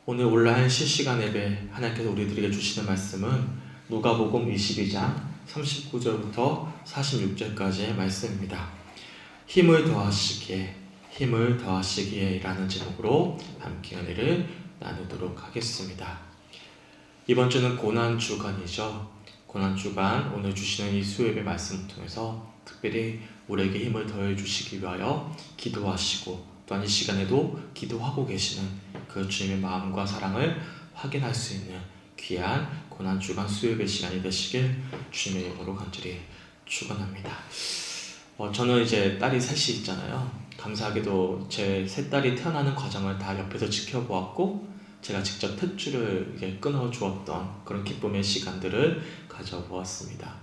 오늘 온라인 실시간 예배 하나님께서 우리들에게 주시는 말씀은 누가복음 22장 39절부터 46절까지의 말씀입니다. 힘을 더하시기에 라는 제목으로 함께 은혜를 나누도록 하겠습니다. 이번 주는 고난주간이죠. 고난주간 오늘 주시는 이 수요예배 말씀을 통해서 특별히 우리에게 힘을 더해 주시기 위하여 기도하시고 또한 이 시간에도 기도하고 계시는 그 주님의 마음과 사랑을 확인할 수 있는 귀한 고난주간 수요예배 시간이 되시길 주님의 이름으로 간절히 축원합니다. 저는 이제 딸이 셋이 있잖아요. 감사하게도 제 세 딸이 태어나는 과정을 다 옆에서 지켜보았고 제가 직접 탯줄을 끊어주었던 그런 기쁨의 시간들을 가져보았습니다.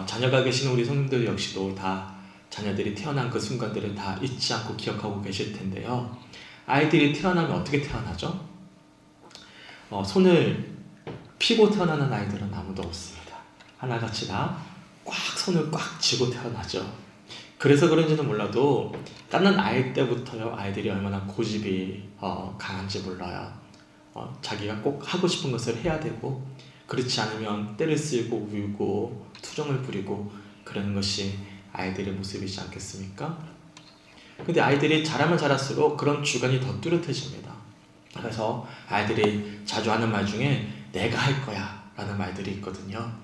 자녀가 계시는 우리 성도들 역시도 다 자녀들이 태어난 그 순간들을 다 잊지 않고 기억하고 계실 텐데요. 아이들이 태어나면 어떻게 태어나죠? 손을 피고 태어나는 아이들은 아무도 없습니다. 하나같이 다 꽉 손을 꽉 쥐고 태어나죠. 그래서 그런지는 몰라도 따는 아이 때부터요, 아이들이 얼마나 고집이 강한지 몰라요. 자기가 꼭 하고 싶은 것을 해야 되고, 그렇지 않으면 떼를 쓸고 울고 투정을 부리고 그러는 것이 아이들의 모습이지 않겠습니까? 근데 아이들이 자라면 자랄수록 그런 주관이 더 뚜렷해집니다. 그래서 아이들이 자주 하는 말 중에 내가 할 거야 라는 말들이 있거든요.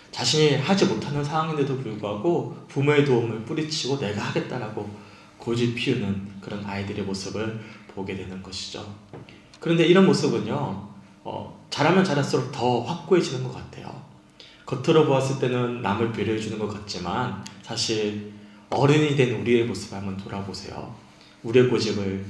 자신이 하지 못하는 상황인데도 불구하고 부모의 도움을 뿌리치고 내가 하겠다라고 고집 피우는 그런 아이들의 모습을 보게 되는 것이죠. 그런데 이런 모습은요, 자라면 자랄수록 더 확고해지는 것 같아요. 겉으로 보았을 때는 남을 배려해주는 것 같지만 사실 어른이 된 우리의 모습을 한번 돌아보세요. 우리의 고집을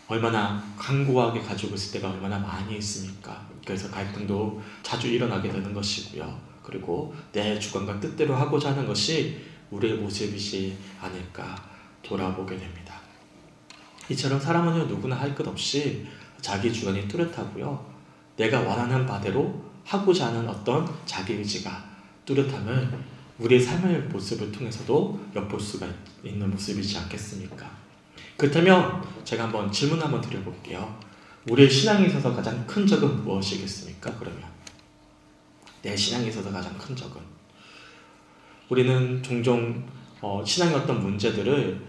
얼마나 강고하게 가지고 있을 때가 얼마나 많이 있습니까? 그래서 갈등도 자주 일어나게 되는 것이고요. 그리고 내 주관과 뜻대로 하고자 하는 것이 우리의 모습이지 않을까 돌아보게 됩니다. 이처럼 사람은 누구나 할 것 없이 자기 주관이 뚜렷하고요. 내가 원하는 바대로 하고자 하는 어떤 자기 의지가 뚜렷함을 우리의 삶의 모습을 통해서도 엿볼 수가 있는 모습이지 않겠습니까? 그렇다면 제가 한번 질문 한번 드려볼게요. 우리의 신앙에 있어서 가장 큰 적은 무엇이겠습니까? 그러면 내 신앙에 있어서 가장 큰 적은, 우리는 종종 신앙의 어떤 문제들을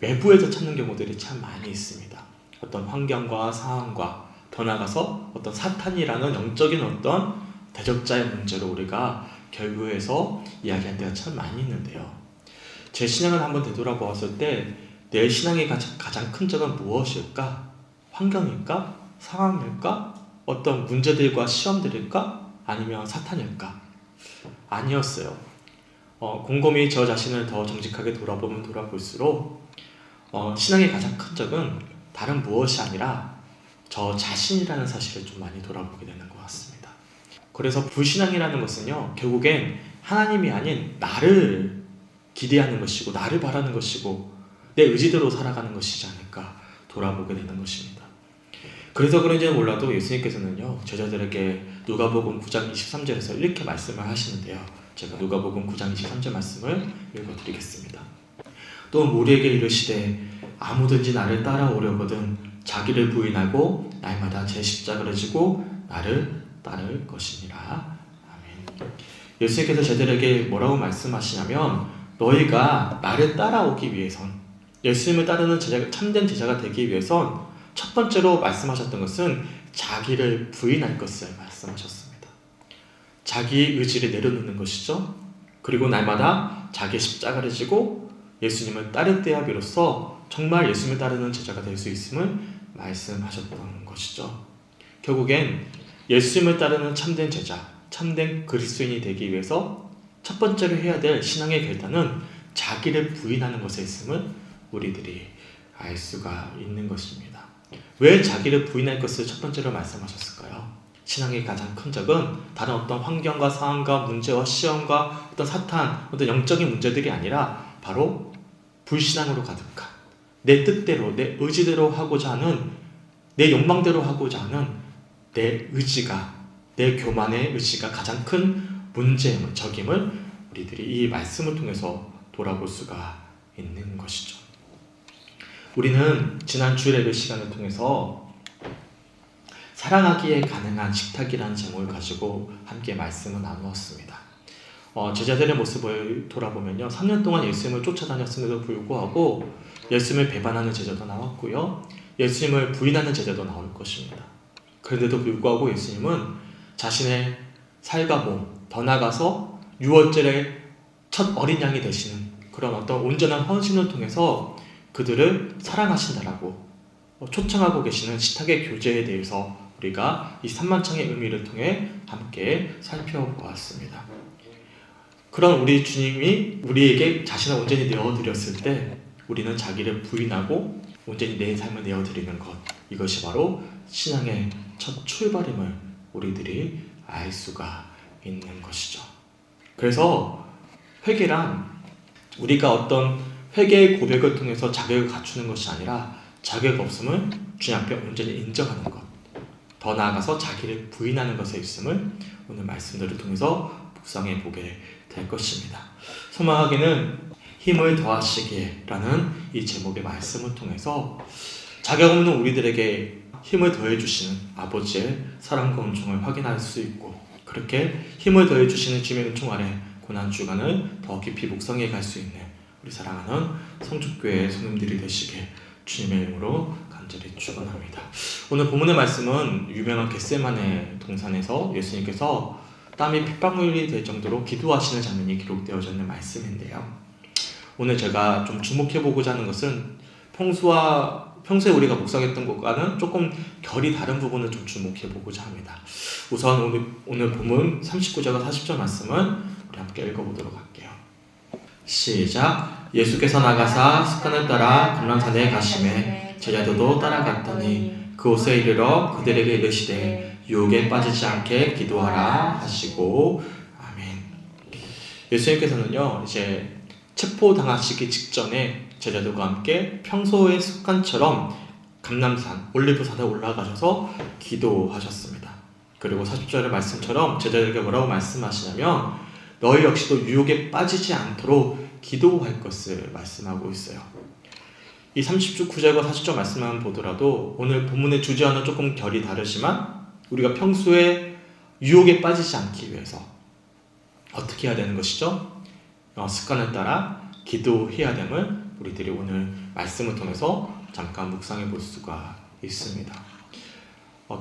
외부에서 찾는 경우들이 참 많이 있습니다. 어떤 환경과 상황과 더 나아가서 어떤 사탄이라는 영적인 어떤 대적자의 문제로 우리가 결부해서 이야기할 때가 참 많이 있는데요. 제 신앙을 한번 되돌아보았을 때 내 신앙의 가장 큰 적은 무엇일까? 환경일까? 상황일까? 어떤 문제들과 시험들일까? 아니면 사탄일까? 아니었어요. 곰곰이 저 자신을 더 정직하게 돌아보면 돌아볼수록 신앙의 가장 큰 적은 다른 무엇이 아니라 저 자신이라는 사실을 좀 많이 돌아보게 되는 것 같습니다. 그래서 불신앙이라는 것은요, 결국엔 하나님이 아닌 나를 기대하는 것이고 나를 바라는 것이고 내 의지대로 살아가는 것이지 않을까 돌아보게 되는 것입니다. 그래서 그런지는 몰라도 예수님께서는요, 제자들에게 누가복음 9장 23절에서 이렇게 말씀을 하시는데요. 제가 누가복음 9장 23절 말씀을 읽어드리겠습니다. 또 무리에게 이르시되 아무든지 나를 따라오려거든 자기를 부인하고 날마다 제 십자가를 지고 나를 따를 것이니라. 아멘. 예수님께서 제자들에게 뭐라고 말씀하시냐면, 너희가 나를 따라오기 위해선, 예수님을 따르는 참된 제자가 되기 위해선 첫 번째로 말씀하셨던 것은 자기를 부인할 것을 말씀하셨습니다. 자기 의지를 내려놓는 것이죠. 그리고 날마다 자기 십자가를 지고 예수님을 따를 때야 비로소 정말 예수님을 따르는 제자가 될 수 있음을 말씀하셨던 것이죠. 결국엔 예수님을 따르는 참된 제자, 참된 그리스도인이 되기 위해서 첫 번째로 해야 될 신앙의 결단은 자기를 부인하는 것에 있음을 우리들이 알 수가 있는 것입니다. 왜 자기를 부인할 것을 첫 번째로 말씀하셨을까요? 신앙의 가장 큰 적은 다른 어떤 환경과 상황과 문제와 시험과 어떤 사탄, 어떤 영적인 문제들이 아니라 바로 불신앙으로 가득한 내 뜻대로, 내 의지대로 하고자 하는, 내 욕망대로 하고자 하는 내 의지가, 내 교만의 의지가 가장 큰 문제임을, 적임을 우리들이 이 말씀을 통해서 돌아볼 수가 있는 것이죠. 우리는 지난 주일 예배 시간을 통해서 사랑하기에 가능한 식탁이라는 제목을 가지고 함께 말씀을 나누었습니다. 제자들의 모습을 돌아보면요, 3년 동안 예수님을 쫓아다녔음에도 불구하고 예수님을 배반하는 제자도 나왔고요, 예수님을 부인하는 제자도 나올 것입니다. 그런데도 불구하고 예수님은 자신의 살과 몸, 더 나아가서 유월절의 첫 어린 양이 되시는 그런 어떤 온전한 헌신을 통해서 그들을 사랑하신다라고 초청하고 계시는 식탁의 교제에 대해서 우리가 이 삼만창의 의미를 통해 함께 살펴보았습니다. 그런 우리 주님이 우리에게 자신을 온전히 내어드렸을 때 우리는 자기를 부인하고 온전히 내 삶을 내어드리는 것, 이것이 바로 신앙의 첫 출발임을 우리들이 알 수가 있는 것이죠. 그래서 회개란 우리가 어떤 회개의 고백을 통해서 자격을 갖추는 것이 아니라 자격 없음을 주님 앞에 온전히 인정하는 것, 더 나아가서 자기를 부인하는 것에 있음을 오늘 말씀들을 통해서 묵상해 보게 될 것입니다. 소망하기는 힘을 더하시기에 라는 이 제목의 말씀을 통해서 자격 없는 우리들에게 힘을 더해 주시는 아버지의 사랑과 은총을 확인할 수 있고, 그렇게 힘을 더해 주시는 주님의 은총 아래 고난 주간을 더 깊이 묵상해 갈 수 있는 우리 사랑하는 성축교회 성도님들이 되시길 주님의 이름으로 간절히 축원합니다. 오늘 본문의 말씀은 유명한 겟세마네 동산에서 예수님께서 땀이 핏방울이 될 정도로 기도하시는 장면이 기록되어져 있는 말씀인데요, 오늘 제가 좀 주목해보고자 하는 것은 평소에 우리가 묵상했던 것과는 조금 결이 다른 부분을 좀 주목해보고자 합니다. 우선 오늘 본문 39절과 40절 말씀을 우리 함께 읽어보도록 할게요. 시작. 예수께서 나가사 습관을 따라 감람산에 가시매 제자들도 따라갔더니 그곳에 이르러 그들에게 이르시되 유혹에 빠지지 않게 기도하라 하시고. 아멘. 예수님께서는요, 이제 체포당하시기 직전에 제자들과 함께 평소의 습관처럼 감람산, 올리브산에 올라가셔서 기도하셨습니다. 그리고 40절의 말씀처럼 제자들에게 뭐라고 말씀하시냐면 너희 역시도 유혹에 빠지지 않도록 기도할 것을 말씀하고 있어요. 이 39절과 40절 말씀만 보더라도 오늘 본문의 주제와는 조금 결이 다르지만 우리가 평소에 유혹에 빠지지 않기 위해서 어떻게 해야 되는 것이죠? 습관을 따라 기도해야 됨을 우리들이 오늘 말씀을 통해서 잠깐 묵상해 볼 수가 있습니다.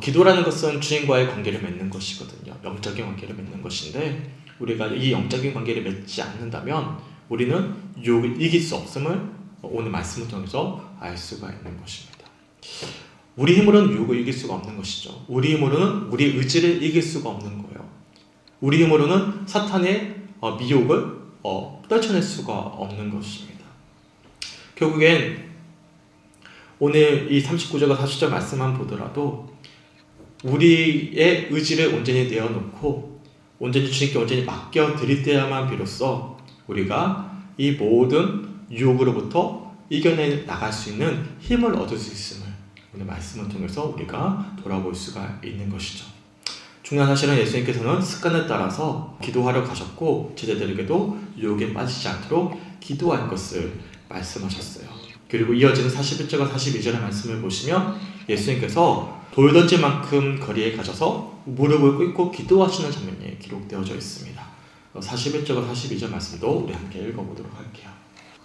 기도라는 것은 주님과의 관계를 맺는 것이거든요. 영적인 관계를 맺는 것인데 우리가 이 영적인 관계를 맺지 않는다면 우리는 유혹을 이길 수 없음을 오늘 말씀을 통해서 알 수가 있는 것입니다. 우리 힘으로는 유혹을 이길 수가 없는 것이죠. 우리 힘으로는 우리 의지를 이길 수가 없는 거예요. 우리 힘으로는 사탄의 미혹을 떨쳐낼 수가 없는 것입니다. 결국엔 오늘 이 39절과 40절 말씀만 보더라도 우리의 의지를 온전히 내어놓고 온전히 주님께 온전히 맡겨드릴 때야만 비로소 우리가 이 모든 유혹으로부터 이겨내 나갈 수 있는 힘을 얻을 수 있음을 오늘 말씀을 통해서 우리가 돌아볼 수가 있는 것이죠. 중요한 사실은 예수님께서는 습관을 따라서 기도하러 가셨고 제자들에게도 유혹에 빠지지 않도록 기도할 것을 말씀하셨어요. 그리고 이어지는 41절과 42절의 말씀을 보시면 예수님께서 돌 던질 만큼 거리에 가셔서 무릎을 꿇고 기도하시는 장면이 기록되어져 있습니다. 41절과 42절 말씀도 우리 함께 읽어보도록 할게요.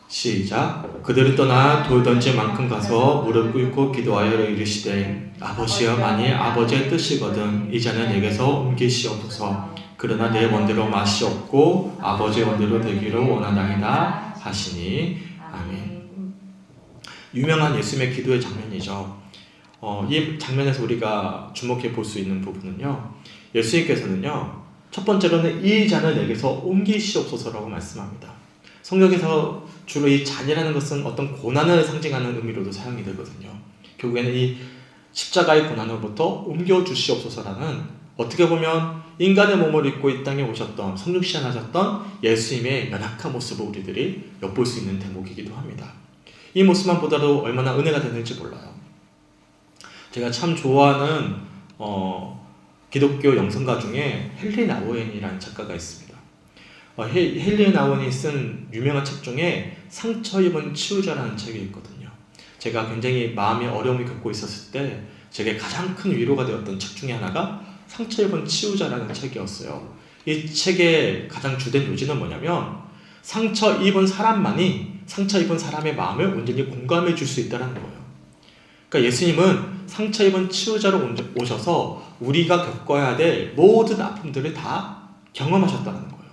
시작. 그들은 떠나 돌 던질 만큼 가서 무릎 꿇고 기도하여 이르시되 아버지여 만일 아버지의 뜻이거든 이 잔을 내게서 옮기시옵소서. 그러나 내 원대로 마시옵고 아버지의 원대로 되기를 원하나이다 하시니. 아멘. 유명한 예수님의 기도의 장면이죠. 이 장면에서 우리가 주목해 볼 수 있는 부분은요, 예수님께서는요 첫 번째로는 이 잔을 내게서 옮기시옵소서라고 말씀합니다. 성경에서 주로 이 잔이라는 것은 어떤 고난을 상징하는 의미로도 사용이 되거든요. 결국에는 이 십자가의 고난으로부터 옮겨주시옵소서라는, 어떻게 보면 인간의 몸을 입고 이 땅에 오셨던 성육신하셨던 예수님의 연약한 모습을 우리들이 엿볼 수 있는 대목이기도 합니다. 이 모습만 보다도 얼마나 은혜가 되는지 몰라요. 제가 참 좋아하는 기독교 영성가 중에 헨리 나우엔이라는 작가가 있습니다. 헨리 나우엔이 쓴 유명한 책 중에 상처 입은 치유자라는 책이 있거든요. 제가 굉장히 마음의 어려움을 겪고 있었을 때 제게 가장 큰 위로가 되었던 책 중에 하나가 상처 입은 치유자라는 책이었어요. 이 책의 가장 주된 요지는 뭐냐면 상처 입은 사람만이 상처 입은 사람의 마음을 온전히 공감해 줄 수 있다는 거예요. 그러니까 예수님은 상처 입은 치유자로 오셔서 우리가 겪어야 될 모든 아픔들을 다 경험하셨다는 거예요.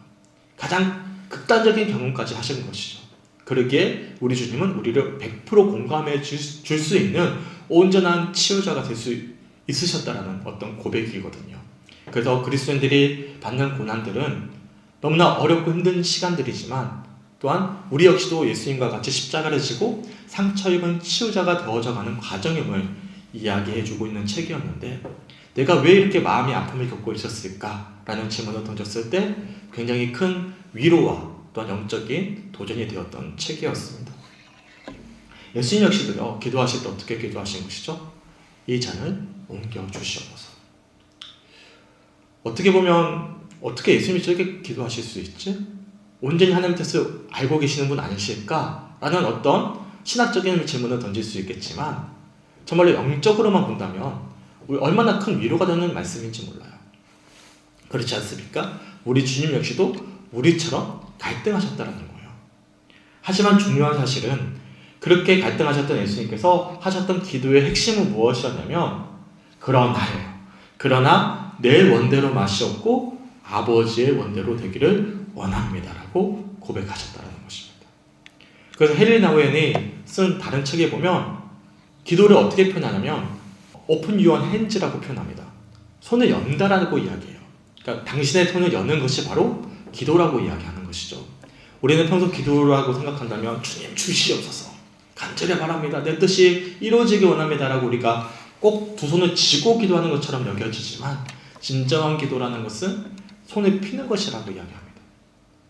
가장 극단적인 경험까지 하신 것이죠. 그러기에 우리 주님은 우리를 100% 공감해 줄 수 있는 온전한 치유자가 될 수 있으셨다라는 어떤 고백이거든요. 그래서 그리스도인들이 받는 고난들은 너무나 어렵고 힘든 시간들이지만 또한 우리 역시도 예수님과 같이 십자가를 지고 상처 입은 치유자가 되어져가는 과정임을 이야기해주고 있는 책이었는데 내가 왜 이렇게 마음의 아픔을 겪고 있었을까라는 질문을 던졌을 때 굉장히 큰 위로와 또한 영적인 도전이 되었던 책이었습니다. 예수님 역시도요, 기도하실 때 어떻게 기도하신 것이죠? 이 잔을 옮겨주시옵소서. 어떻게 보면 어떻게 예수님이 저렇게 기도하실 수 있지? 온전히 하나님 뜻을 알고 계시는 분 아니실까? 라는 어떤 신학적인 질문을 던질 수 있겠지만 정말로 영적으로만 본다면 얼마나 큰 위로가 되는 말씀인지 몰라요. 그렇지 않습니까? 우리 주님 역시도 우리처럼 갈등하셨다는 거예요. 하지만 중요한 사실은 그렇게 갈등하셨던 예수님께서 하셨던 기도의 핵심은 무엇이었냐면 그러나예요. 그러나 내 원대로 마시옵고 아버지의 원대로 되기를 원합니다라고 고백하셨다는 것입니다. 그래서 헨리 나우엔이 쓴 다른 책에 보면 기도를 어떻게 표현하냐면 Open your hands라고 표현합니다. 손을 연다라고 이야기해요. 그러니까 당신의 손을 여는 것이 바로 기도라고 이야기하는 것이죠. 우리는 평소 기도라고 생각한다면 주님 주시옵소서 간절히 바랍니다. 내 뜻이 이루어지기 원합니다라고 우리가 꼭 두 손을 쥐고 기도하는 것처럼 여겨지지만 진정한 기도라는 것은 손을 피는 것이라고 이야기합니다.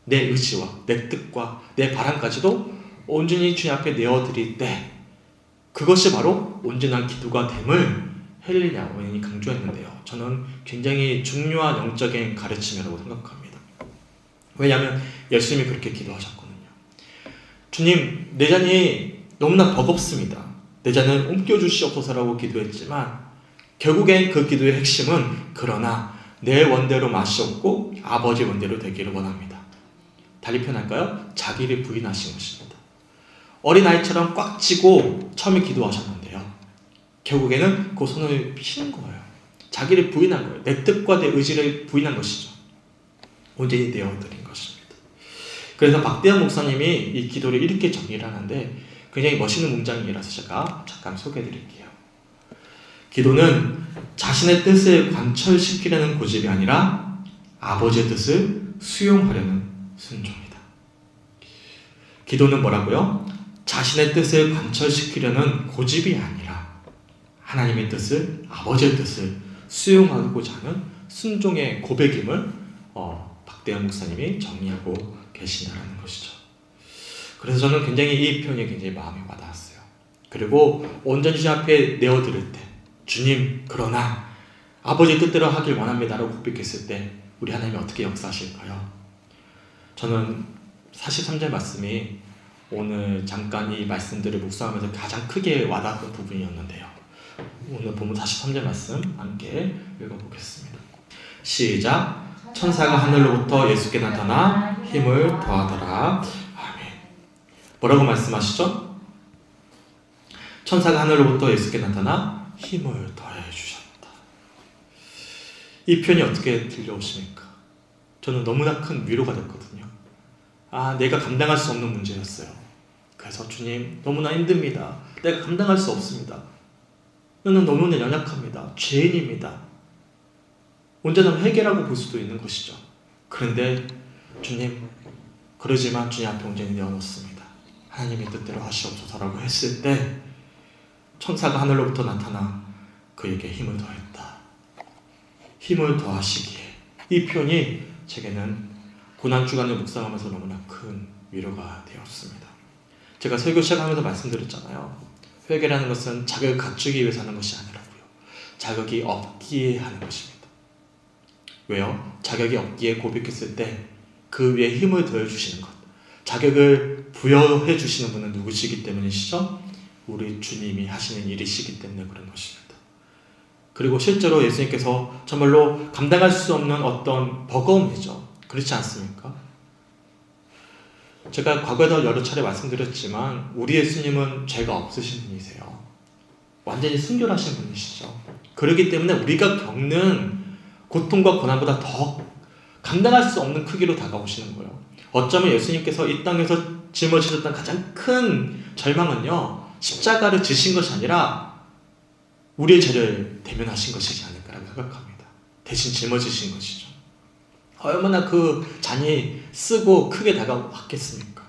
내 의지와 내 뜻과 내 바람까지도 온전히 주님 앞에 내어드릴 때 그것이 바로 온전한 기도가 됨을 헨리 나우엔이 강조했는데요. 저는 굉장히 중요한 영적인 가르침이라고 생각합니다. 왜냐하면 예수님이 그렇게 기도하셨거든요. 주님, 내 잔이 너무나 버겁습니다. 내 잔을 옮겨주시옵소서라고 기도했지만 결국엔 그 기도의 핵심은 그러나 내 원대로 마시옵고 아버지 원대로 되기를 원합니다. 달리 표현할까요? 자기를 부인하신 것입니다. 어린아이처럼 꽉 쥐고 처음에 기도하셨는데요. 결국에는 그 손을 피는 거예요. 자기를 부인한 거예요. 내 뜻과 내 의지를 부인한 것이죠. 온전히 내어드린 것입니다. 그래서 박대현 목사님이 이 기도를 이렇게 정리를 하는데 굉장히 멋있는 문장이라서 제가 잠깐 소개해 드릴게요. 기도는 자신의 뜻을 관철시키려는 고집이 아니라 아버지의 뜻을 수용하려는 순종이다. 기도는 뭐라고요? 자신의 뜻을 관철시키려는 고집이 아니라 하나님의 뜻을, 아버지의 뜻을 수용하고자 하는 순종의 고백임을 박대현 목사님이 정리하고 계신다는 것이죠. 그래서 저는 굉장히 이 표현이 굉장히 마음에 와닿았어요. 그리고 온전히 주님 앞에 내어드릴 때 주님 그러나 아버지 뜻대로 하길 원합니다라고 고백했을 때 우리 하나님이 어떻게 역사하실까요? 저는 43절 말씀이 오늘 잠깐 이 말씀들을 묵상하면서 가장 크게 와닿았던 부분이었는데요. 오늘 본문 43절 말씀 함께 읽어보겠습니다. 시작. 천사가 하늘로부터 예수께 나타나 힘을 더하더라. 아멘. 뭐라고 말씀하시죠? 천사가 하늘로부터 예수께 나타나 힘을 더해 주셨다. 이 표현이 어떻게 들려오십니까? 저는 너무나 큰 위로가 됐거든요. 내가 감당할 수 없는 문제였어요. 그래서 주님 너무나 힘듭니다. 내가 감당할 수 없습니다. 저는 너무나 연약합니다. 죄인입니다. 온전한 회개라고 볼 수도 있는 것이죠. 그런데 주님 그러지만 주님 앞에 온전히 내어놓습니다. 하나님의 뜻대로 하시옵소서라고 했을 때 천사가 하늘로부터 나타나 그에게 힘을 더했다. 힘을 더하시기에 이 표현이 제게는 고난주간을 묵상하면서 너무나 큰 위로가 되었습니다. 제가 설교 시작하면서 말씀드렸잖아요. 회개라는 것은 자격을 갖추기 위해서 하는 것이 아니라고요. 자격이 없기에 하는 것입니다. 왜요? 자격이 없기에 고백했을 때 그 위에 힘을 더해주시는 것, 자격을 부여해 주시는 분은 누구시기 때문이시죠? 우리 주님이 하시는 일이시기 때문에 그런 것입니다. 그리고 실제로 예수님께서 정말로 감당할 수 없는 어떤 버거움이죠. 그렇지 않습니까? 제가 과거에도 여러 차례 말씀드렸지만 우리 예수님은 죄가 없으신 분이세요. 완전히 순결하신 분이시죠. 그렇기 때문에 우리가 겪는 고통과 고난보다 더 감당할 수 없는 크기로 다가오시는 거예요. 어쩌면 예수님께서 이 땅에서 짊어지셨던 가장 큰 절망은요, 십자가를 지신 것이 아니라 우리의 죄를 대면하신 것이지 않을까라고 생각합니다. 대신 짊어지신 것이죠. 얼마나 그 잔이 쓰고 크게 다가왔겠습니까?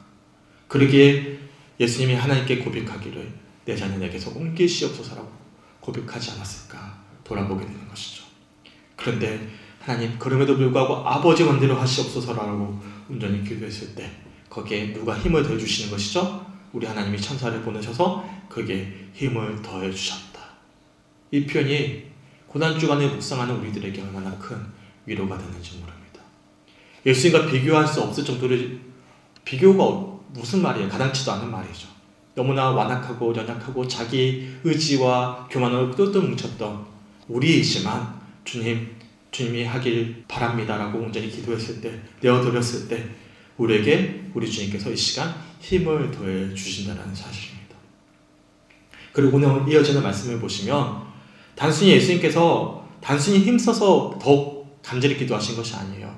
그러기에 예수님이 하나님께 고백하기를 내 잔을 내게서 옮기시옵소서라고 고백하지 않았을까 돌아보게 되는 것이죠. 그런데 하나님, 그럼에도 불구하고 아버지 원대로 하시옵소서라고 온전히 기도했을 때 거기에 누가 힘을 더해주시는 것이죠? 우리 하나님이 천사를 보내셔서 거기에 힘을 더해주셨다. 이 표현이 고난주간에 묵상하는 우리들에게 얼마나 큰 위로가 되는지 모릅니다. 예수님과 비교할 수 없을 정도로, 비교가 무슨 말이에요? 가당치도 않은 말이죠. 너무나 완악하고 연약하고 자기 의지와 교만으로 똘똘 뭉쳤던 우리이지만 주님이 하길 바랍니다라고 온전히 기도했을 때, 내어드렸을 때 우리에게 우리 주님께서 이 시간 힘을 더해 주신다는 사실입니다. 그리고 오늘 이어지는 말씀을 보시면 단순히 예수님께서 단순히 힘써서 더욱 간절히 기도하신 것이 아니에요.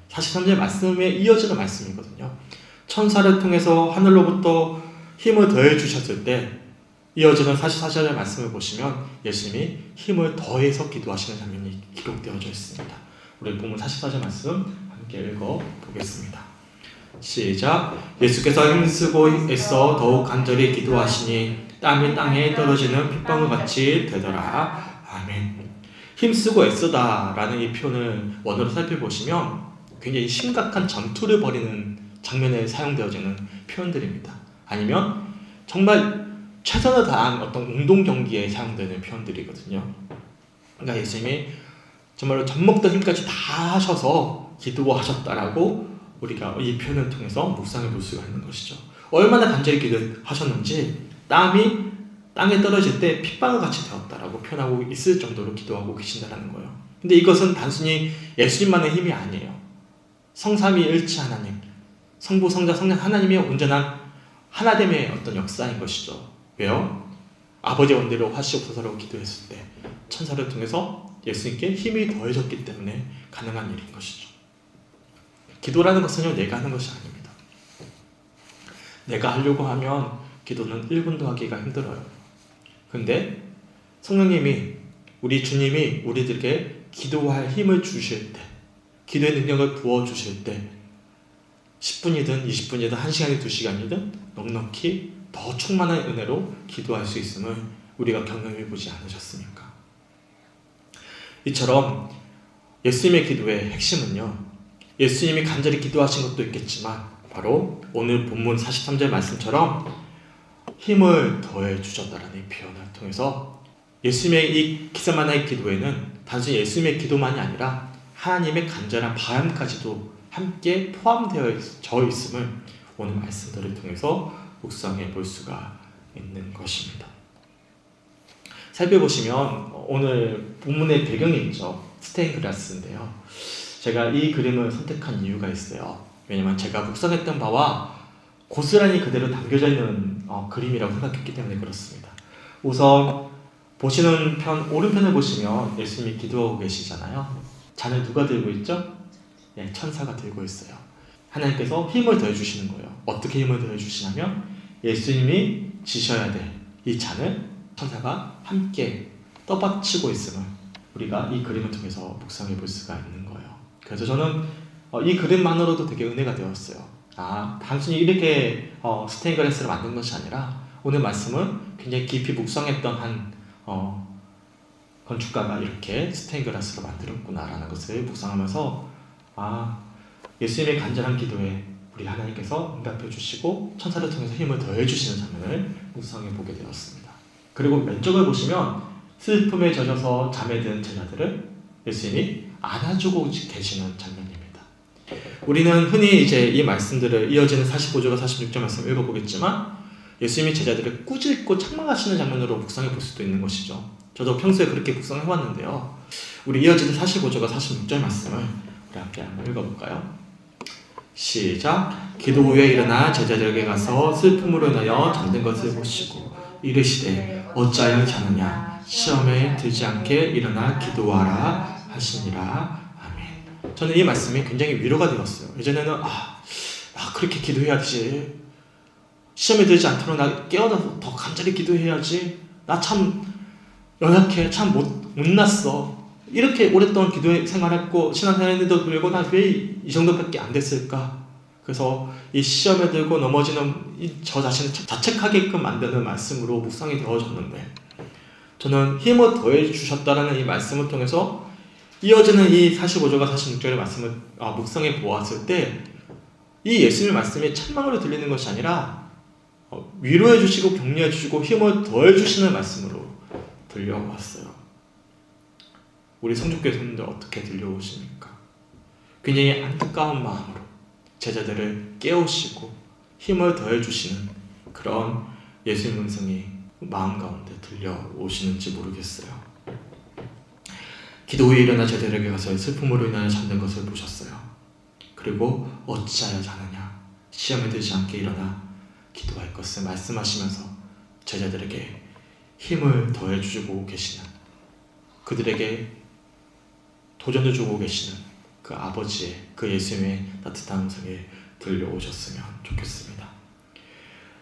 43절 말씀에 이어지는 말씀이거든요. 천사를 통해서 하늘로부터 힘을 더해 주셨을 때 이어지는 44절의 말씀을 보시면 예수님이 힘을 더해서 기도하시는 장면이 기록되어져 있습니다. 우리 본문 44절 말씀 함께 읽어보겠습니다. 시작. 예수께서 힘쓰고 애써 더욱 간절히 기도하시니 땀이 땅에 떨어지는 핏방울 같이 되더라. 아멘. 힘쓰고 애쓰다 라는 이 표현을 원어로 살펴보시면 굉장히 심각한 전투를 벌이는 장면에 사용되어지는 표현들입니다. 아니면 정말 최선을 다한 어떤 운동 경기에 사용되는 표현들이거든요. 그러니까 예수님이 정말로 젖먹던 힘까지 다 하셔서 기도하셨다라고 우리가 이 표현을 통해서 묵상해 볼 수가 있는 것이죠. 얼마나 간절히 기도하셨는지 땀이 땅에 떨어질 때 핏방울 같이 되었다라고 표현하고 있을 정도로 기도하고 계신다라는 거예요. 근데 이것은 단순히 예수님만의 힘이 아니에요. 성삼위일체 하나님, 성부, 성자, 성령 하나님의 온전한 하나됨의 어떤 역사인 것이죠. 왜요? 아버지 원대로 하시옵소서라고 기도했을 때 천사를 통해서 예수님께 힘이 더해졌기 때문에 가능한 일인 것이죠. 기도라는 것은요, 내가 하는 것이 아닙니다. 내가 하려고 하면 기도는 1분도 하기가 힘들어요. 근데 성령님이, 우리 주님이 우리들에게 기도할 힘을 주실 때, 기도의 능력을 부어주실 때 10분이든 20분이든 1시간이든 2시간이든 넉넉히 더 충만한 은혜로 기도할 수 있음을 우리가 경험해 보지 않으셨습니까? 이처럼 예수님의 기도의 핵심은요, 예수님이 간절히 기도하신 것도 있겠지만 바로 오늘 본문 43절 말씀처럼 힘을 더해 주셨다라는 이 표현을 통해서 예수님의 이 기세만의 기도에는 단순히 예수님의 기도만이 아니라 하나님의 간절한 바람까지도 함께 포함되어 있음을 오늘 말씀들을 통해서 묵상해 볼 수가 있는 것입니다. 살펴보시면 오늘 본문의 배경이 있죠. 스테인글라스인데요. 제가 이 그림을 선택한 이유가 있어요. 왜냐면 제가 묵상했던 바와 고스란히 그대로 담겨져 있는 그림이라고 생각했기 때문에 그렇습니다. 우선 보시는 편, 오른편을 보시면 예수님이 기도하고 계시잖아요. 잔을 누가 들고 있죠? 네, 천사가 들고 있어요. 하나님께서 힘을 더해주시는 거예요. 어떻게 힘을 더해주시냐면 예수님이 지셔야 될 이 잔을 천사가 함께 떠받치고 있음을 우리가 이 그림을 통해서 묵상해 볼 수가 있는 거예요. 그래서 저는 이 그림만으로도 되게 은혜가 되었어요. 단순히 이렇게 스테인글라스를 만든 것이 아니라 오늘 말씀을 굉장히 깊이 묵상했던 한 건축가가 이렇게 스테인글라스로 만들었구나라는 것을 묵상하면서 예수님의 간절한 기도에 우리 하나님께서 응답해 주시고 천사를 통해서 힘을 더해 주시는 장면을 묵상해 보게 되었습니다. 그리고 왼쪽을 보시면 슬픔에 젖어서 잠에 든 제자들을 예수님이 안아주고 계시는 장면입니다. 우리는 흔히 이제 이 말씀들을 이어지는 45절과 46절 말씀 읽어보겠지만 예수님이 제자들을 꾸짖고 책망하시는 장면으로 묵상해 볼 수도 있는 것이죠. 저도 평소에 그렇게 묵상해왔는데요. 우리 이어지는 45절과 46절 말씀을 우리 함께 한번 읽어볼까요? 시작. 기도 후에 일어나 제자들에게 가서 슬픔으로 인하여 잠든 것을 보시고 이르시되 어찌하여 자느냐 시험에 들지 않게 일어나 기도하라 하시니라. 아멘. 저는 이 말씀이 굉장히 위로가 되었어요. 예전에는 그렇게 기도해야지, 시험에 들지 않도록 나 깨어나서 더 간절히 기도해야지, 나 참 연약해, 참 못났어, 이렇게 오랫동안 기도 생활했고 신앙생활에도 불구하고 나 왜 이 정도밖에 안 됐을까? 그래서 이 시험에 들고 넘어지는 저 자신을 자책하게끔 만드는 말씀으로 묵상이 되어졌는데, 저는 힘을 더해 주셨다라는 이 말씀을 통해서 이어지는 이 45절과 46절의 말씀을 묵상해 보았을 때, 이 예수님의 말씀이 찬망으로 들리는 것이 아니라 위로해 주시고 격려해 주시고 힘을 더해 주시는 말씀으로 들려왔어요. 우리 성주교회 손님들 어떻게 들려오십니까? 굉장히 안타까운 마음으로 제자들을 깨우시고 힘을 더해 주시는 그런 예수님 음성이 마음 가운데 들려오시는지 모르겠어요. 기도 후에 일어나 제자들에게 가서 슬픔으로 인하여 잠든 것을 보셨어요. 그리고 어찌하여 자느냐 시험에 들지 않게 일어나 기도할 것을 말씀하시면서 제자들에게 힘을 더해 주고 계시는, 그들에게 도전을 주고 계시는 그 아버지의, 그 예수님의 따뜻한 음성에 들려오셨으면 좋겠습니다.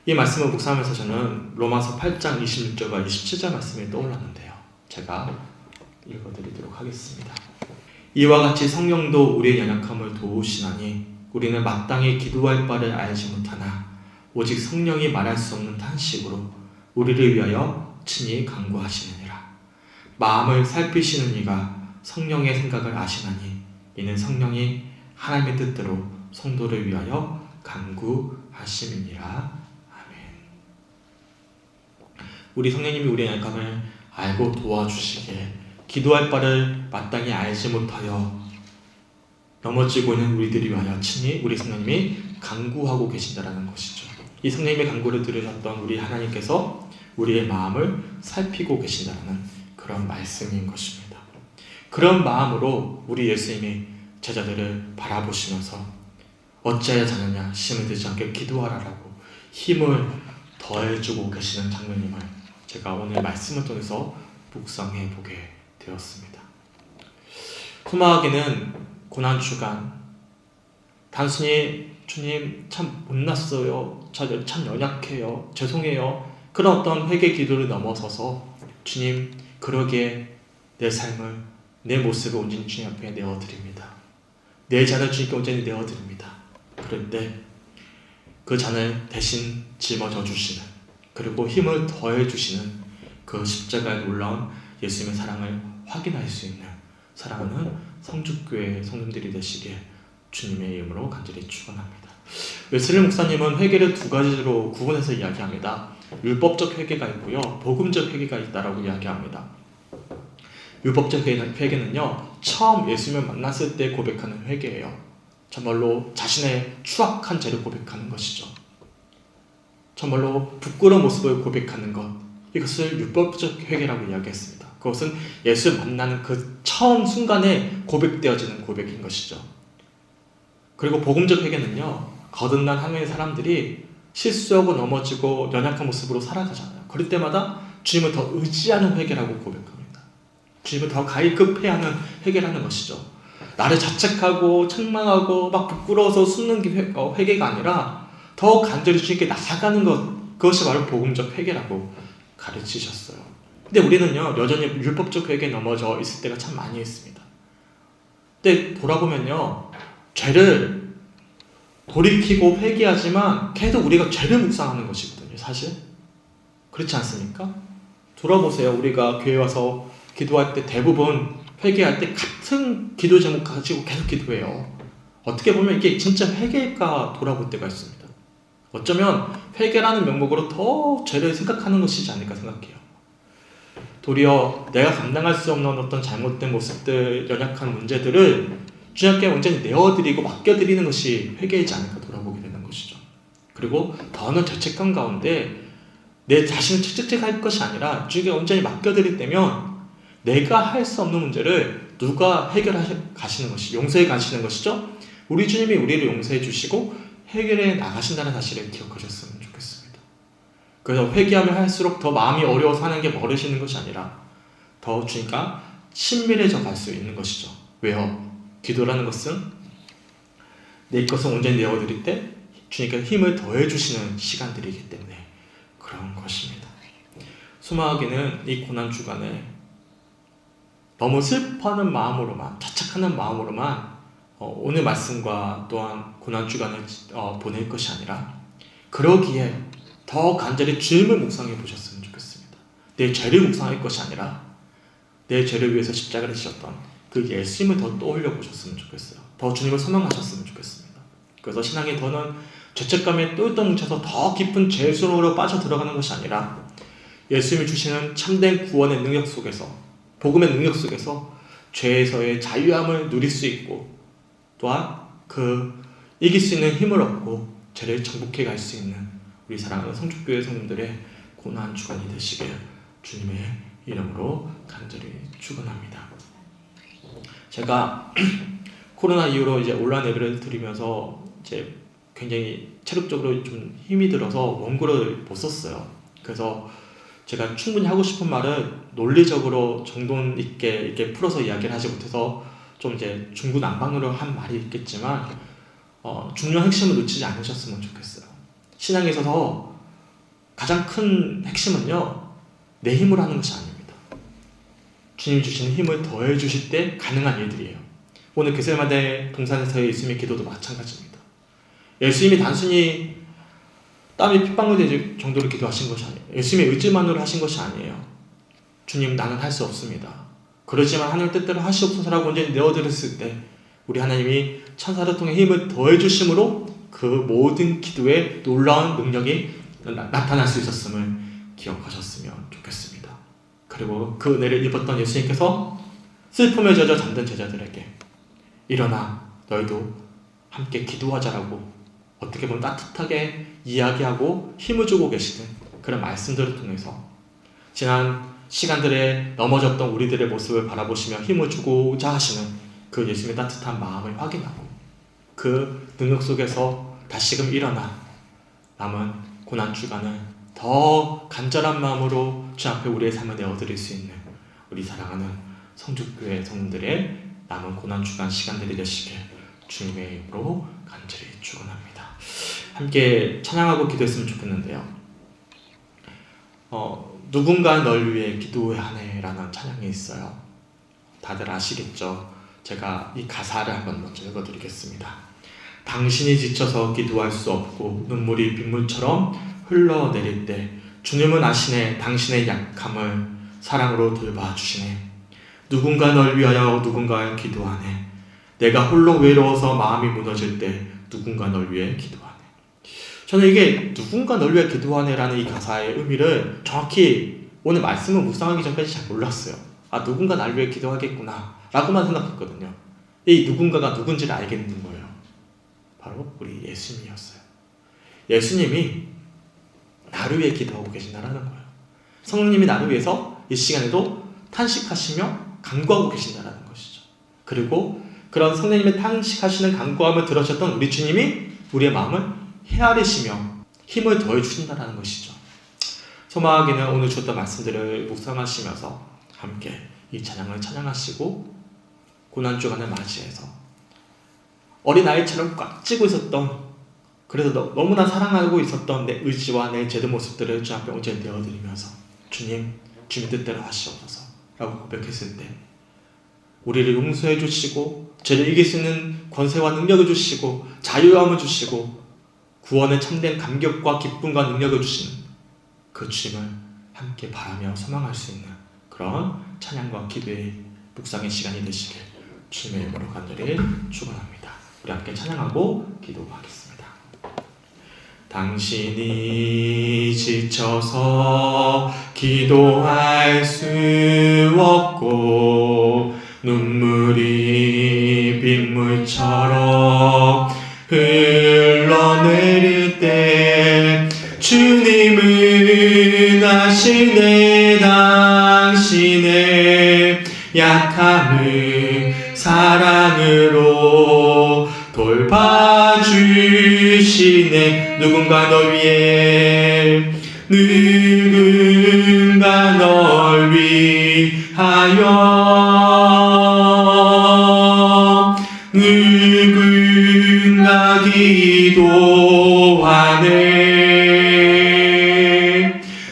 이 말씀을 묵상하면서 저는 로마서 8장 26절과 27절 말씀이 떠올랐는데요. 제가 읽어드리도록 하겠습니다. 이와 같이 성령도 우리의 연약함을 도우시나니 우리는 마땅히 기도할 바를 알지 못하나 오직 성령이 말할 수 없는 탄식으로 우리를 위하여 친히 간구하시느니라. 마음을 살피시는 이가 성령의 생각을 아시나니 이는 성령이 하나님의 뜻대로 성도를 위하여 간구하심이니라. 아멘. 우리 성령님이 우리의 연약함을 알고 도와주시기에 기도할 바를 마땅히 알지 못하여 넘어지고 있는 우리들이 위하여 친히 우리 성령님이 간구하고 계신다라는 것이죠. 이 성령님의 간구를 들으셨던 우리 하나님께서 우리의 마음을 살피고 계신다는 그런 말씀인 것입니다. 그런 마음으로 우리 예수님이 제자들을 바라보시면서 어찌하여 자느냐 시험에 들지 않게 기도하라라고 힘을 더해주고 계시는 장면임을 제가 오늘 말씀을 통해서 묵상해 보게 되었습니다. 소망하기는 고난주간 단순히 주님 참 못났어요, 참 연약해요, 죄송해요, 그런 어떤 회개 기도를 넘어서서 주님 그러기에 내 삶을, 내 모습을 온전히 주님 앞에 내어드립니다. 내 잔을 주님께 온전히 내어드립니다. 그럴 때 그 잔을 대신 짊어져 주시는, 그리고 힘을 더해 주시는 그 십자가의 놀라운 예수님의 사랑을 확인할 수 있는 사랑하는 성주교회 성도들이 되시길 주님의 이름으로 간절히 축원합니다. 웨슬리 목사님은 회개를 두 가지로 구분해서 이야기합니다. 율법적 회개가 있고요, 복음적 회개가 있다라고 이야기합니다. 율법적 회개는요, 처음 예수님을 만났을 때 고백하는 회개예요. 정말로 자신의 추악한 죄를 고백하는 것이죠. 정말로 부끄러운 모습을 고백하는 것, 이것을 율법적 회개라고 이야기했습니다. 그것은 예수를 만나는 그 처음 순간에 고백되어지는 고백인 것이죠. 그리고 복음적 회개는요, 거듭난 하나님의 사람들이 실수하고 넘어지고 연약한 모습으로 살아가잖아요. 그럴 때마다 주님을 더 의지하는 회개라고 고백합니다. 주님을 더 가입급해야 하는 회개라는 것이죠. 나를 자책하고 책망하고 막 부끄러워서 숨는 게 회개가 아니라 더 간절히 주님께 나아가는 것, 그것이 바로 복음적 회개라고 가르치셨어요. 근데 우리는요, 여전히 율법적 회개에 넘어져 있을 때가 참 많이 있습니다. 근데 돌아보면요, 죄를 돌이키고 회개하지만 계속 우리가 죄를 묵상하는 것이거든요, 사실. 그렇지 않습니까? 돌아보세요. 우리가 교회 와서 기도할 때 대부분 회개할 때 같은 기도 제목 가지고 계속 기도해요. 어떻게 보면 이게 진짜 회개일까 돌아볼 때가 있습니다. 어쩌면 회개라는 명목으로 더 죄를 생각하는 것이지 않을까 생각해요. 도리어 내가 감당할 수 없는 어떤 잘못된 모습들, 연약한 문제들을 주님께 온전히 내어드리고 맡겨드리는 것이 회개이지 않을까 돌아보게 되는 것이죠. 그리고 더는 죄책감 가운데 내 자신을 채찍할 것이 아니라 주에게 온전히 맡겨드릴 때면 내가 할 수 없는 문제를 누가 해결해 가시는 것이, 용서해 가시는 것이죠. 우리 주님이 우리를 용서해 주시고 해결해 나가신다는 사실을 기억하셨으면 좋겠습니다. 그래서 회개하면 할수록 더 마음이 어려워서 하는 게 멀어지는 것이 아니라 더 주님과 친밀해져 갈 수 있는 것이죠. 왜요? 기도라는 것은 내 것을 온전히 내어드릴 때 주님께서 힘을 더해주시는 시간들이기 때문에 그런 것입니다. 소망하기는 이 고난주간에 너무 슬퍼하는 마음으로만, 자책하는 마음으로만 오늘 말씀과 또한 고난주간을 보낼 것이 아니라 그러기에 더 간절히 주님을 묵상해 보셨으면 좋겠습니다. 내 죄를 묵상할 것이 아니라 내 죄를 위해서 십자가를 지셨던 그 예수님을 더 떠올려 보셨으면 좋겠어요. 더 주님을 소망하셨으면 좋겠습니다. 그래서 신앙이 더는 죄책감에 똘똘 뭉쳐서 더 깊은 죄수로 빠져 들어가는 것이 아니라 예수님이 주시는 참된 구원의 능력 속에서, 복음의 능력 속에서 죄에서의 자유함을 누릴 수 있고 또한 그 이길 수 있는 힘을 얻고 죄를 정복해 갈 수 있는 우리 사랑하는 성축교회 성도들의 고난 주간이 되시길 주님의 이름으로 간절히 축원합니다. 제가 코로나 이후로 이제 온라인 예배를 드리면서 이제 굉장히 체력적으로 좀 힘이 들어서 원고를 못 썼어요. 그래서 제가 충분히 하고 싶은 말을 논리적으로 정돈 있게 이렇게 풀어서 이야기를 하지 못해서 좀 이제 중구난방으로 한 말이 있겠지만 중요한 핵심을 놓치지 않으셨으면 좋겠어요. 신앙에 있어서 가장 큰 핵심은요, 내 힘으로 하는 것이 아닙니다. 주님이 주시는 힘을 더해 주실 때 가능한 일들이에요. 오늘 겟세마네 동산에서의 예수님의 기도도 마찬가지입니다. 예수님이 단순히 땀이 핏방울 될 정도로 기도하신 것이 아니에요. 예수님의 의지만으로 하신 것이 아니에요. 주님, 나는 할 수 없습니다. 그렇지만 하늘 뜻대로 하시옵소서라고 온전히 내어드렸을 때 우리 하나님이 천사를 통해 힘을 더해 주심으로 그 모든 기도에 놀라운 능력이 나타날 수 있었음을 기억하셨으면 좋겠습니다. 그리고 그 은혜를 입었던 예수님께서 슬픔에 젖어 잠든 제자들에게 일어나 너희도 함께 기도하자라고 어떻게 보면 따뜻하게 이야기하고 힘을 주고 계시는 그런 말씀들을 통해서 지난 시간들에 넘어졌던 우리들의 모습을 바라보시며 힘을 주고자 하시는 그 예수님의 따뜻한 마음을 확인하고 그 능력 속에서 다시금 일어나 남은 고난주간을 더 간절한 마음으로 주 앞에 우리의 삶을 내어드릴 수 있는 우리 사랑하는 성주교회 성도들의 남은 고난주간 시간들이 되시길 주님의 이름으로 간절히 축원합니다. 함께 찬양하고 기도했으면 좋겠는데요. 누군가 널 위해 기도해야 하네라는 찬양이 있어요. 다들 아시겠죠? 제가 이 가사를 한번 먼저 읽어드리겠습니다. 당신이 지쳐서 기도할 수 없고 눈물이 빗물처럼 흘러내릴 때 주님은 아시네. 당신의 약함을 사랑으로 돌봐주시네. 누군가 널 위하여 누군가 기도하네. 내가 홀로 외로워서 마음이 무너질 때 누군가 널 위해 기도하네. 저는 이게 누군가 널 위해 기도하네라는 이 가사의 의미를 정확히 오늘 말씀을 묵상하기 전까지 잘 몰랐어요. 아, 누군가 날 위해 기도하겠구나 라고만 생각했거든요. 이 누군가가 누군지를 알겠는 거예요. 바로 우리 예수님이었어요. 예수님이 나를 위해 기도하고 계신다라는 거예요. 성령님이 나를 위해서 이 시간에도 탄식하시며 간구하고 계신다라는 것이죠. 그리고 그런 성령님의 탄식하시는 간구함을 들으셨던 우리 주님이 우리의 마음을 헤아리시며 힘을 더해 주신다라는 것이죠. 소망하기는 오늘 주었던 말씀들을 묵상하시면서 함께 이 찬양을 찬양하시고 고난주간을 맞이해서 어린아이처럼 꽉 쥐고 있었던, 그래서 너무나 사랑하고 있었던 내 의지와 내 제도 모습들을 주 앞에 온전히 내어드리면서 주님 뜻대로 하시옵소서 라고 고백했을 때 우리를 용서해 주시고 죄를 이길 수 있는 권세와 능력을 주시고 자유함을 주시고 구원의 참된 감격과 기쁨과 능력을 주시는 그 주님을 함께 바라며 소망할 수 있는 그런 찬양과 기도의 묵상의 시간이 되시길 주님의 이름으로 간절히 축원합니다. 우리 함께 찬양하고 기도하겠습니다. 당신이 지쳐서 기도할 수 없고 눈물이 빗물처럼 흘러내릴 때 주님을 은하시네 당신의 약함을 사랑으로 돌봐주시네. 누군가 널 위해 누군가 널 위하여 누군가 기도하네.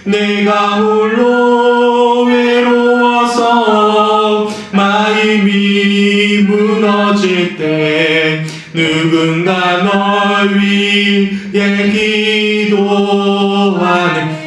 내가 홀로 외로워서 마음이 무너질 때 누군가 널 위해 기도하네.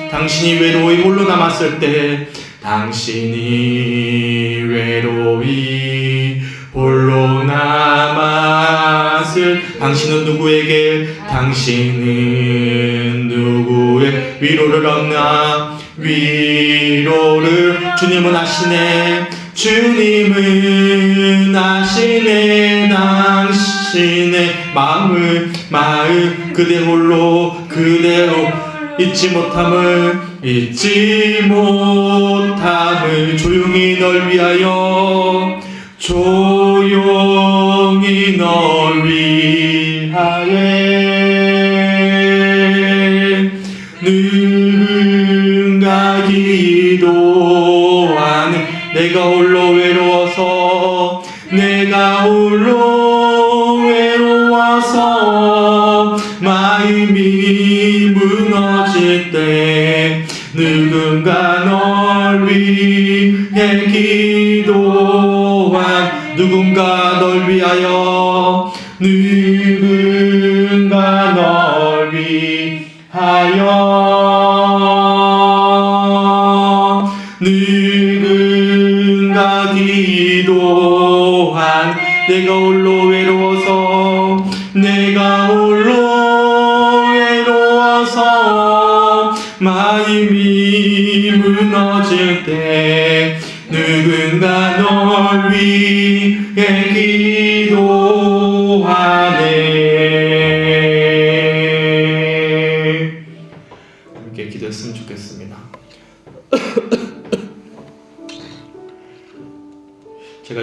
당신이 외로이 홀로 남았을 때 당신이 외로이 홀로 남았을 당신은 누구에게 당신은 누구의 위로를 얻나 위로를 주님은 아시네. 주님은 아시네. 당신의 마음 그대 홀로 그대로 잊지 못함을 조용히 널 위하여 조용히 널 위하여 누군가 기도하는 내가 홀로 외로워서 마음이 무너질 때 누군가 널 위해 기도한 누군가 널 위하여 누군가 널 위하여 누군가 기도한 내가 홀로 외로워서 마음이 무너질 때 누군가 널 위해 기도하네. 함께 기도했으면 좋겠습니다. 제가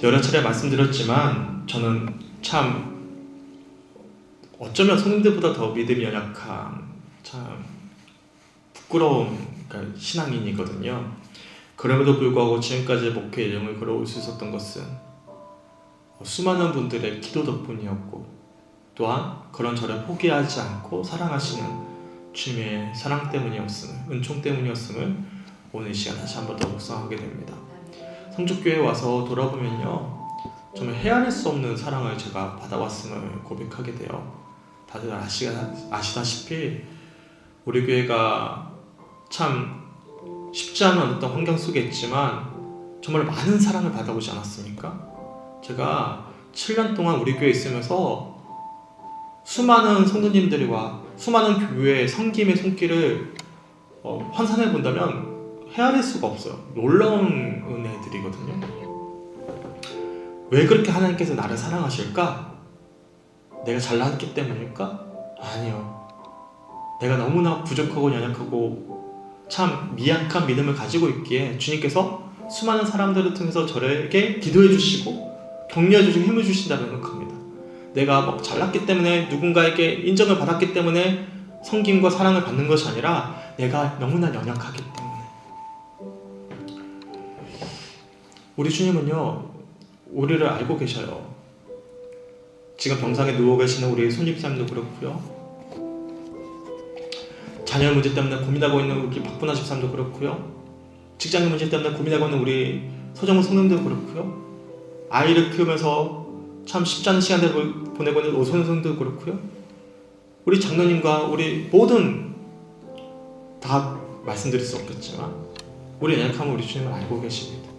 여러 차례 말씀드렸지만 저는 참 어쩌면 성님들보다 더 믿음이 연약한 참 부끄러운 신앙인이거든요. 그럼에도 불구하고 지금까지 목회 여정을 걸어올 수 있었던 것은 수많은 분들의 기도 덕분이었고 또한 그런 저를 포기하지 않고 사랑하시는 주님의 사랑 때문이었음을 은총 때문이었음을 오늘 이 시간 다시 한번 더 묵상하게 됩니다. 성족교회에 와서 돌아보면요 정말 헤아릴 수 없는 사랑을 제가 받아왔음을 고백하게 돼요. 다들 아시다시피 우리 교회가 참 쉽지 않은 어떤 환경 속에 있지만 정말 많은 사랑을 받아오지 않았습니까? 제가 7년 동안 우리 교회에 있으면서 수많은 성도님들과 수많은 교회의 섬김의 손길을 환산해 본다면 헤아릴 수가 없어요. 놀라운 은혜들이거든요. 왜 그렇게 하나님께서 나를 사랑하실까? 내가 잘났기 때문일까? 아니요. 내가 너무나 부족하고 연약하고 참 미약한 믿음을 가지고 있기에 주님께서 수많은 사람들을 통해서 저에게 기도해 주시고 격려해 주시고 힘을 주신다고 생각합니다. 내가 막 잘났기 때문에 누군가에게 인정을 받았기 때문에 섬김과 사랑을 받는 것이 아니라 내가 너무나 연약하기 때문에. 우리 주님은요 우리를 알고 계셔요. 지금 병상에 누워 계시는 우리 손집사님도 그렇고요, 자녀 문제 때문에 고민하고 있는 우리 박분아 집사님도 그렇고요, 직장인 문제 때문에 고민하고 있는 우리 서정훈 성도님도 그렇고요, 아이를 키우면서 참 쉽지 않은 시간들을 보내고 있는 오선우 성도도 그렇고요, 우리 장로님과 우리 모든 다 말씀드릴 수 없겠지만 우리 연약함을 우리 주님을 알고 계십니다.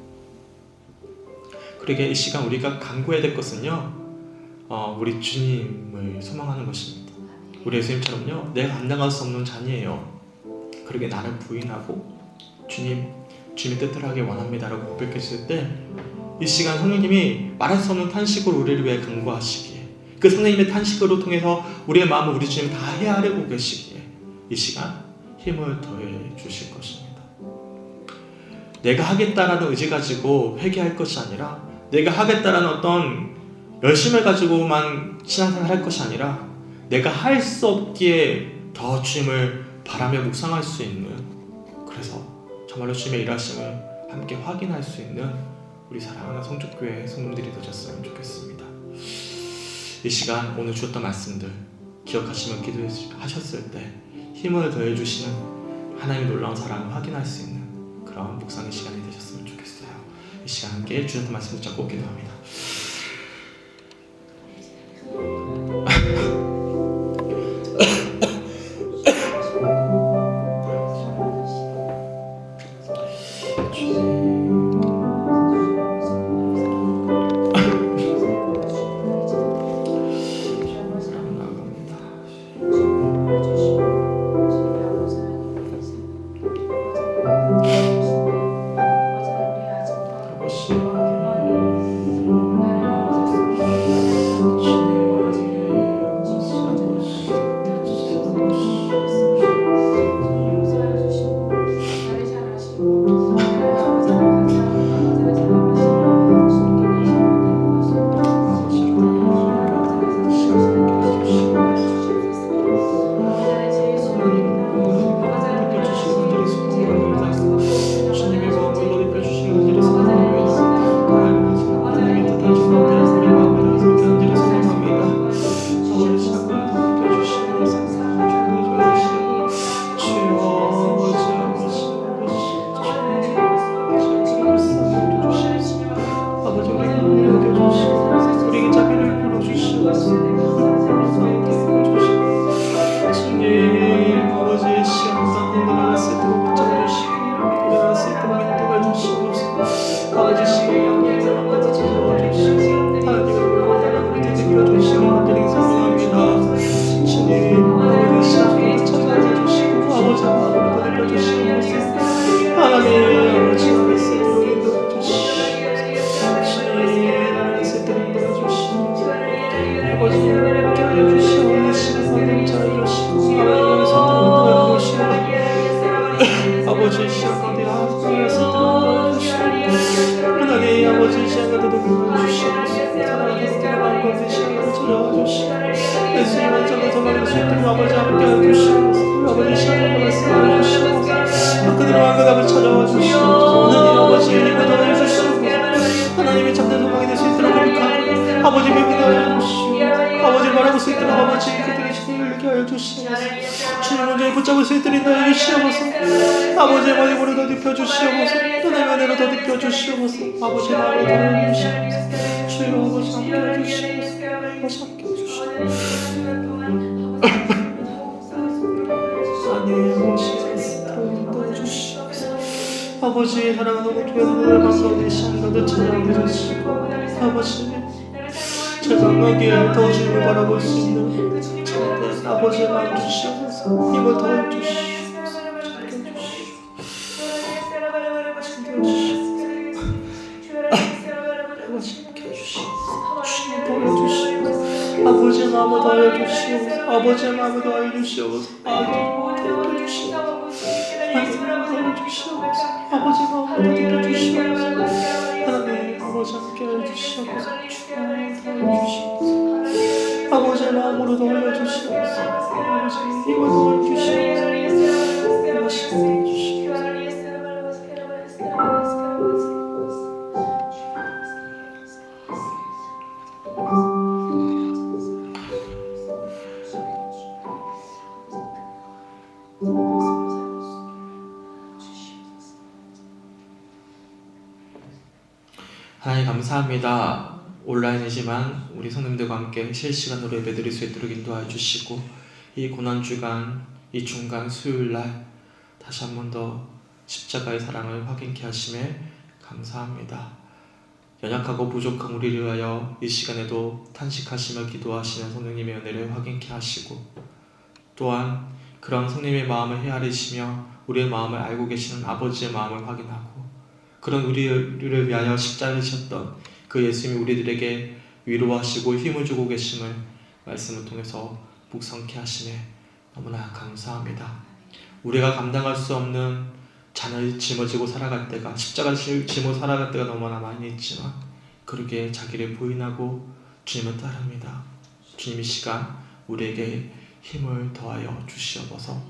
그러게 이 시간 우리가 간구해야 될 것은요 우리 주님을 소망하는 것입니다. 우리 예수님처럼요 내가 감당할 수 없는 잔이에요. 그러게 나를 부인하고 주님의 뜻을 하기 원합니다 라고 고백했을 때 이 시간 성령님이 말할 수 없는 탄식으로 우리를 위해 간구하시기에 그 성령님의 탄식으로 통해서 우리의 마음을 우리 주님 다 헤아리고 계시기에 이 시간 힘을 더해 주실 것입니다. 내가 하겠다라는 의지 가지고 회개할 것이 아니라, 내가 하겠다라는 어떤 열심을 가지고만 신앙생활 할 것이 아니라, 내가 할 수 없기에 더 주님을 바라며 묵상할 수 있는, 그래서 정말로 주님의 일하심을 함께 확인할 수 있는 우리 사랑하는 성족교회 성도들이 되셨으면 좋겠습니다. 이 시간 오늘 주었던 말씀들 기억하시며 기도하셨을 때 힘을 더해주시는 하나님의 놀라운 사랑을 확인할 수 있는 그런 묵상의 시간이 되셨으면 좋겠어요. 이 시간 함께 주셨던 말씀 붙잡고 기도합니다. 하나님의 참된 소망이 될 수 있도록 고백하고 아버지 믿음을 주시고 아버지 말하고 수 있도록 아버지 그들의 신을 이렇게 하여 주시옵소서. 주님 온전히 붙잡을 수 있도록 인도해 주시옵소서. 아버지의 마음으로 더 눕혀 주시옵소서. 하나님의 은혜로 더 눕혀 주시옵소서. 아버지의 마음으로 더 눕혀 주시옵소서. 주여 아버지 함께 해주시옵소서. 아버지 함께 해주시옵소서. 아버지 사랑하는 교회를 방송에 시간가도 찬양해 주시고 아버지 제방하기에 더 주님을 바라볼 수 있는 참된 아버지의 마음 주시옵소서. 힘을 더해 주시옵소서. 아버지의 마음을 더해 주시옵소서. 아버지의 마음을 더해 주시옵소서. 아버지 마음으로 느껴주시옵소서. 하나님 아버지 함께 해주시옵소서. 아버지 마음으로 더해주시옵소서. 아버지 힘을 더해주시옵소서. 아버지 더해주시옵소서. 하나님 감사합니다. 온라인이지만 우리 성도님들과 함께 실시간으로 예배드릴 수 있도록 인도하여 주시고 이 고난주간, 이 중간 수요일날 다시 한 번 더 십자가의 사랑을 확인케 하심에 감사합니다. 연약하고 부족한 우리를 위하여 이 시간에도 탄식하시며 기도하시는 성령님의 은혜를 확인케 하시고 또한 그런 성령님의 마음을 헤아리시며 우리의 마음을 알고 계시는 아버지의 마음을 확인하고 그런 우리를 위하여 십자가를 지셨던 그 예수님이 우리들에게 위로하시고 힘을 주고 계심을 말씀을 통해서 묵상케 하시네 너무나 감사합니다. 우리가 감당할 수 없는 잔을 짊어지고 살아갈 때가, 십자가를 짊어 살아갈 때가 너무나 많이 있지만 그렇게 자기를 부인하고 주님을 따릅니다. 주님 이 시간 우리에게 힘을 더하여 주시옵소서.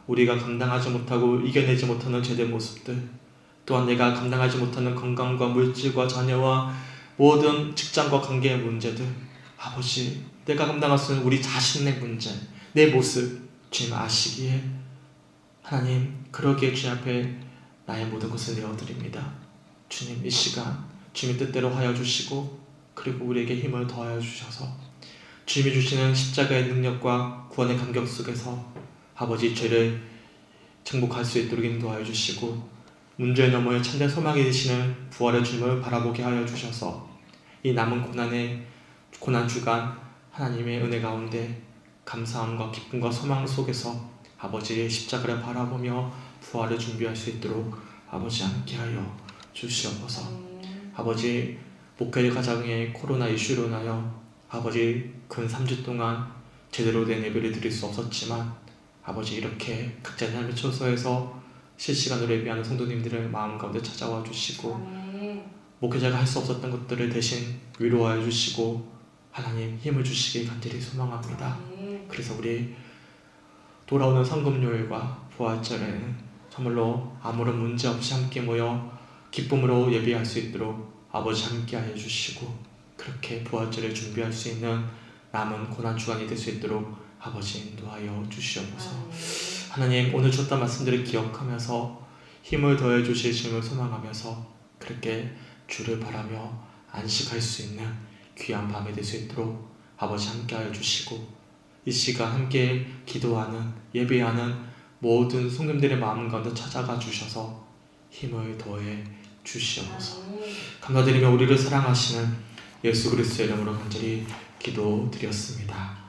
우리가 감당하지 못하고 이겨내지 못하는 죄의 모습들, 또한 내가 감당하지 못하는 건강과 물질과 자녀와 모든 직장과 관계의 문제들, 아버지, 내가 감당할 수 있는 우리 자신의 문제, 내 모습 주님 아시기에 하나님, 그러기에 주님 앞에 나의 모든 것을 내어드립니다. 주님 이 시간 주님의 뜻대로 하여 주시고, 그리고 우리에게 힘을 더하여 주셔서 주님이 주시는 십자가의 능력과 구원의 감격 속에서 아버지 죄를 정복할 수 있도록 인도하여 주시고, 문제 너머에 참된 소망이 되시는 부활의 주님을 바라보게 하여 주셔서 이 남은 고난 주간 하나님의 은혜 가운데 감사함과 기쁨과 소망 속에서 아버지의 십자가를 바라보며 부활을 준비할 수 있도록 아버지 함께하여 주시옵소서. 아버지, 목회 가정의 코로나 이슈로 인하여 아버지 근 3주 동안 제대로 된 예배를 드릴 수 없었지만 아버지 이렇게 각자의 삶의 처소에서 실시간으로 예배하는 성도님들을 마음 가운데 찾아와 주시고, 목회자가 할 수 없었던 것들을 대신 위로하여 주시고 하나님 힘을 주시길 간절히 소망합니다. 그래서 우리 돌아오는 성금요일과 부활절에는 정말로 아무런 문제 없이 함께 모여 기쁨으로 예배할 수 있도록 아버지 함께하여 주시고, 그렇게 부활절을 준비할 수 있는 남은 고난 주간이 될 수 있도록 아버지 인도하여 주시옵소서. 하나님, 오늘 주었던 말씀들을 기억하면서 힘을 더해 주실 주님을 소망하면서 그렇게 주를 바라며 안식할 수 있는 귀한 밤이 될 수 있도록 아버지 함께하여 주시고, 이 시간 함께 기도하는 예배하는 모든 성도님들의 마음 가운데 찾아가 주셔서 힘을 더해 주시옵소서. 감사드리며 우리를 사랑하시는 예수 그리스도의 이름으로 간절히 기도드렸습니다.